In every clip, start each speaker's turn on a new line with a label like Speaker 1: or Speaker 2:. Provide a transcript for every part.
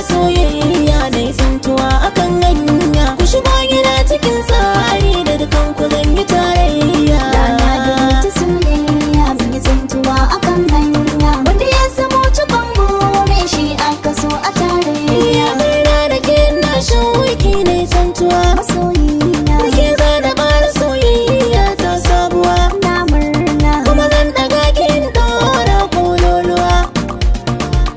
Speaker 1: soyayya na tsintuwa akan hanya. Ku shigo gida cikin tsari da dukan ku zan yi tarayya.
Speaker 2: Rana da wata soyayya mun yi tsintuwa akan hanya. Wanda ya samu cikon more shi aka so a tarayya.
Speaker 1: Murna da ke na shauki na tsintuwa.
Speaker 2: Masoyina
Speaker 1: Da ke zana ƙara soyayya ta sabuwa.
Speaker 2: na murna.
Speaker 1: Kuma zan ɗaga kin ɗora kololuwa.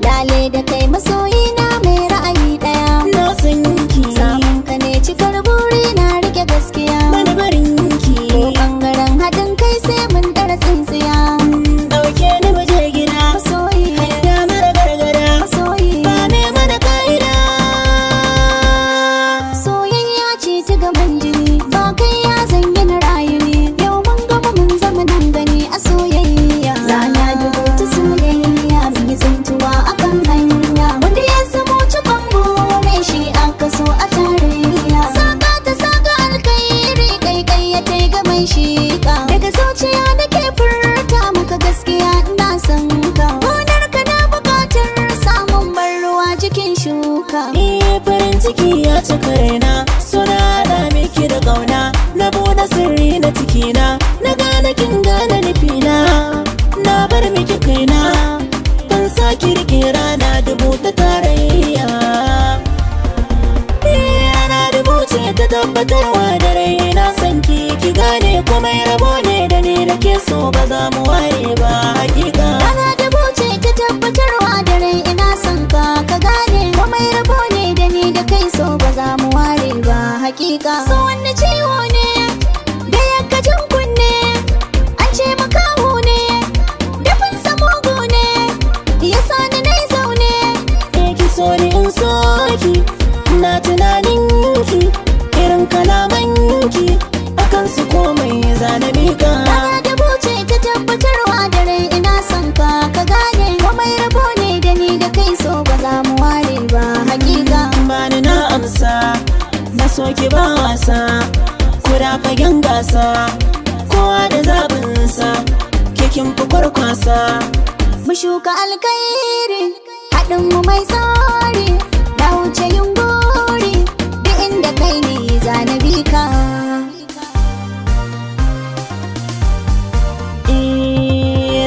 Speaker 2: Lale da kai masoyina mai ra'ayi ɗaya.
Speaker 1: Na san ki
Speaker 2: Samun ka ne cikar buri na rike gaskiya.
Speaker 1: bani barin ki.
Speaker 2: Ko ɓangaren haɗin kai sai mun ɗara tsintsiya.
Speaker 1: Ɗauke ni mu je gida.
Speaker 2: Masoyi,
Speaker 1: Hanya mara gargada.
Speaker 2: masoyi.
Speaker 1: Ba me mana ka'ida.
Speaker 2: Soyayya ce ta gaban jini, ba kai ya zanyi na rayu ne. Yau mun gama mun zama nan gani a soyayya. Rana dubu ta soyayya mun yi tsintuwa akan hanya. Wanda ya samu cikon more shi aka so a tarayya. Saka ta saka alkairi kai ya tai ga mai shika. Daga zuciya nake furta maka gaskiya ina son ka. Gonar ka na bukatar samun ban ruwa jikin shuka.
Speaker 1: Farin ciki ya cika raina. Suna haɗa miki da ƙauna. Na buɗe sirri na cikina. Na gane kin gane nufina. Na bar miki kaina. Ban saki rike rana dubu ta tarayya. Rana dubu ce ta tabbatarwa da rai. Na san ki gane komai rabo ne da ni da ke so ba za mu ware ba hakika.
Speaker 2: Rana da buce ta tabbatarwa da rai ina son ka ka gane komai rabo ne da ni da kai so ba za mu ware ba hakika. So wani ciwo ne da yakkacin kunne an ce makaho ne dafin samugu ne ya sani na zaune.
Speaker 1: Ki so ni in so ki. Na tunanin ki irin kalaman ki akan su komai zana mika.
Speaker 2: Rana da buce ta tabbatarwa da rai ina son ka ka gane komai rabo ne da ni da kai so ba za mu ware ba hakika.
Speaker 1: Bani na amsa na soki ba wasa. Kura fagen gasa kowa da zaɓinsa. Kekin fi kwarkwasa.
Speaker 2: Mu shuka alkairi haɗin mu mai tsari na wuce yin gori duk inda kai ne zanabi ka.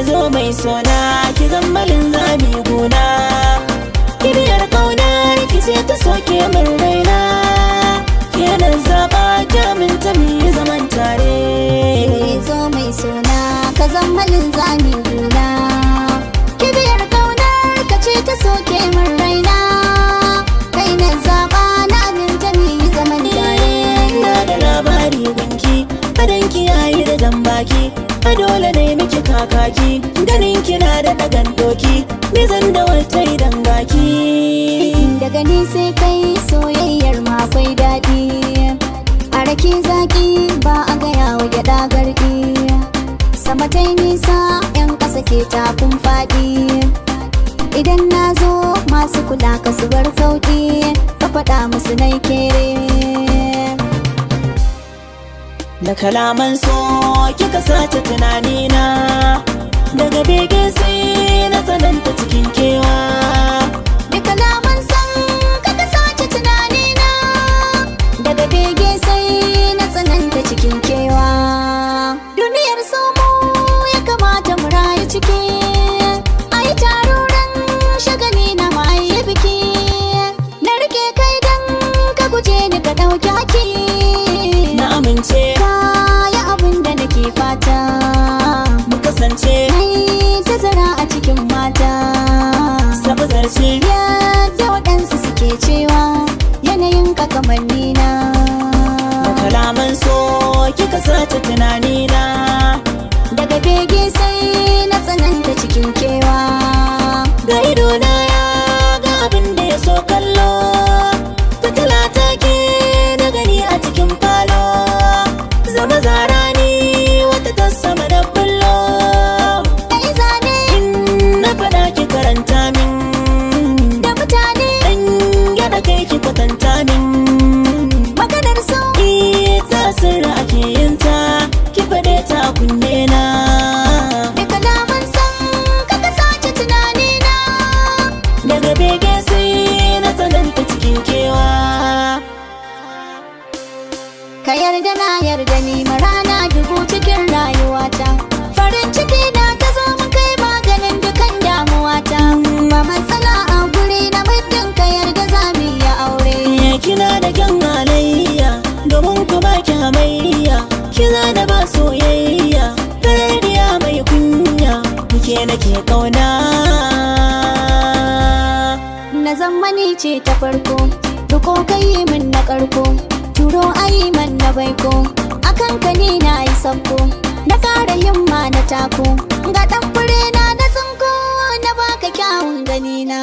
Speaker 1: Zo mai sona ki zammalin zami gona. Kiriyar ƙaunar ki ce ta soke min raina. Kenan zaɓa jamin ta mi zaman tare.
Speaker 2: Zo mai suna ka zammalin zami guna. Kibiyar kaunar ka ce ta soke min raina. Kai na zaɓa na aminta mu yi zaman tare.
Speaker 1: Na da labari gunki adan ki yayi da jan baki. A dole ne miki kakaki ganin kina da ɗagan doki. Me zan da wata idan gaki.
Speaker 2: Daga ni sai kai soyayyar ma akwai daɗi. A rake zaki ba a gaya wa gyaɗa garɗi. Sama ta nisa 'yan ƙasa ke takun faɗi. Idan na zo masu kula ka su bar sauƙi. Ka faɗa musu nai kere.
Speaker 1: Da kalaman so kika sace tunanina. Daga bege sai na tsananta cikin kewa.
Speaker 2: Da kalaman san kaka sace tunanina. Daga bege sai na tsananta cikin kewa. Duniyar somo ya kamata mu rayu ciki. Ai taruran shagali na mai biki. Na rike kai dan ka guje ni ka ɗauki haki.
Speaker 1: Na amince
Speaker 2: Kaya abin da nake fata.
Speaker 1: mu kasance
Speaker 2: Ai tazara a cikin mata.
Speaker 1: sabu zarce.
Speaker 2: Yadda waɗansu suke cewa yanayin ka kamanni na.
Speaker 1: Da kalaman so kika sace tunanina.
Speaker 2: Daga bege sai na tsananta cikin kewa.
Speaker 1: Ga idona ya ga abin da ya so kallo. Fitila ta ke na gani a cikin falo. Zama zarani wata ta sama da bullo.
Speaker 2: Kai zane
Speaker 1: In na faɗa ki karanta min.
Speaker 2: da mutane
Speaker 1: Dan gyaɗa kai ki kwatanta min.
Speaker 2: maganar so.
Speaker 1: Ita sirri ake yin ta. Ki faɗe ta a kunne na.
Speaker 2: Da kalaman san kaka sace tunanina.
Speaker 1: Daga bege sai na tsananta
Speaker 2: da ni marana dubu cikin rayuwata. Farin ciki na ta zo mun kai maganin dukan damuwata. Ba matsala a guri na muddin ka yarda za mu yi aure.
Speaker 1: Kina da kyan halayya domin ku ba ki hamayya, kina da ba soyayya tarariya mai kunya, ke nake kauna.
Speaker 2: Na zammani ce ta farko, duko kai min na karko, turo ayi man na baiko, akan ka ni na yi sabko, na kara himma na tako, ga dan fure na tsinko na baka kyawun ganina.